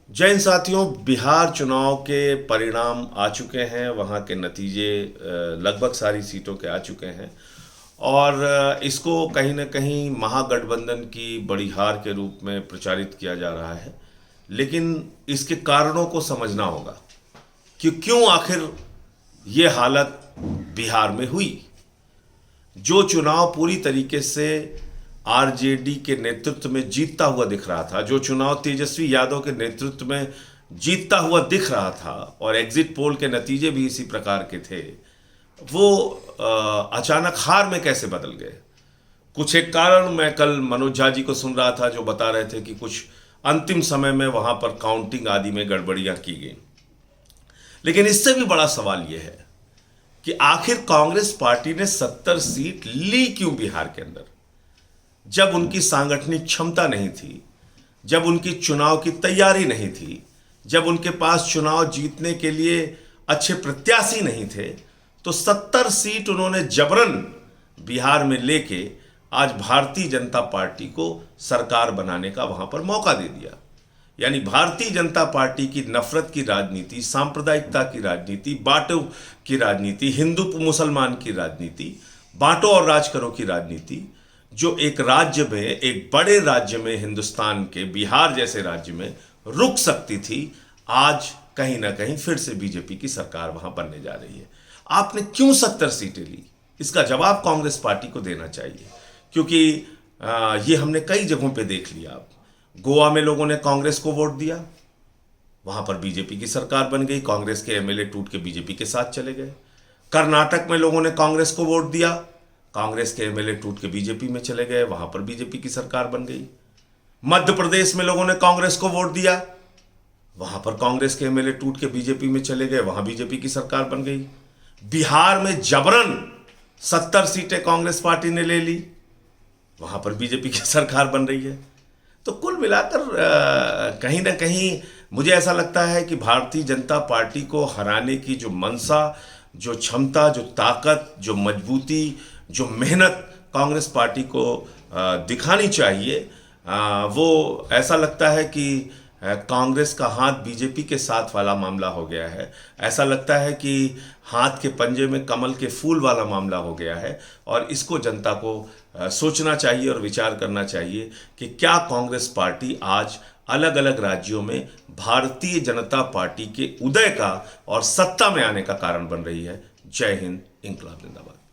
जय हिंद साथियों। बिहार चुनाव के परिणाम आ चुके हैं, वहाँ के नतीजे लगभग सारी सीटों के आ चुके हैं और इसको कहीं ना कहीं महागठबंधन की बड़ी हार के रूप में प्रचारित किया जा रहा है। लेकिन इसके कारणों को समझना होगा कि क्यों आखिर ये हालत बिहार में हुई। जो चुनाव पूरी तरीके से आरजेडी के नेतृत्व में जीतता हुआ दिख रहा था, जो चुनाव तेजस्वी यादव के नेतृत्व में जीतता हुआ दिख रहा था और एग्जिट पोल के नतीजे भी इसी प्रकार के थे, वो अचानक हार में कैसे बदल गए। कुछ एक कारण मैं कल मनोज झा जी को सुन रहा था जो बता रहे थे कि कुछ अंतिम समय में वहां पर काउंटिंग आदि में गड़बड़ियां की गई। लेकिन इससे भी बड़ा सवाल यह है कि आखिर कांग्रेस पार्टी ने 70 सीट ली क्यों बिहार के अंदर, जब उनकी सांगठनिक क्षमता नहीं थी, जब उनकी चुनाव की तैयारी नहीं थी, जब उनके पास चुनाव जीतने के लिए अच्छे प्रत्याशी नहीं थे। तो 70 सीट उन्होंने जबरन बिहार में लेके आज भारतीय जनता पार्टी को सरकार बनाने का वहां पर मौका दे दिया। यानी भारतीय जनता पार्टी की नफरत की राजनीति, सांप्रदायिकता की राजनीति, बांटो की राजनीति, हिंदू मुसलमान की राजनीति, बांटो और राज करो की राजनीति, जो एक राज्य में, एक बड़े राज्य में, हिंदुस्तान के बिहार जैसे राज्य में रुक सकती थी, आज कहीं ना कहीं फिर से बीजेपी की सरकार वहां बनने जा रही है। आपने क्यों 70 सीटें ली, इसका जवाब कांग्रेस पार्टी को देना चाहिए। क्योंकि ये हमने कई जगहों पे देख लिया। आप गोवा में लोगों ने कांग्रेस को वोट दिया, वहां पर बीजेपी की सरकार बन गई, कांग्रेस के एमएलए टूट के बीजेपी के साथ चले गए। कर्नाटक में लोगों ने कांग्रेस को वोट दिया, कांग्रेस के एमएलए टूट के बीजेपी में चले गए, वहां पर बीजेपी की सरकार बन गई। मध्य प्रदेश में लोगों ने कांग्रेस को वोट दिया, वहां पर कांग्रेस के एमएलए टूट के बीजेपी में चले गए, वहां बीजेपी की सरकार बन गई। बिहार में जबरन 70 सीटें कांग्रेस पार्टी ने ले ली, वहां पर बीजेपी की सरकार बन रही है। तो कुल मिलाकर कहीं ना कहीं मुझे ऐसा लगता है कि भारतीय जनता पार्टी को हराने की जो मंशा, जो क्षमता, जो ताकत, जो मजबूती, जो मेहनत कांग्रेस पार्टी को दिखानी चाहिए, वो ऐसा लगता है कि कांग्रेस का हाथ बीजेपी के साथ वाला मामला हो गया है। ऐसा लगता है कि हाथ के पंजे में कमल के फूल वाला मामला हो गया है और इसको जनता को सोचना चाहिए और विचार करना चाहिए कि क्या कांग्रेस पार्टी आज अलग अलग राज्यों में भारतीय जनता पार्टी के उदय का और सत्ता में आने का कारण बन रही है। जय हिंद, इंकलाब जिंदाबाद।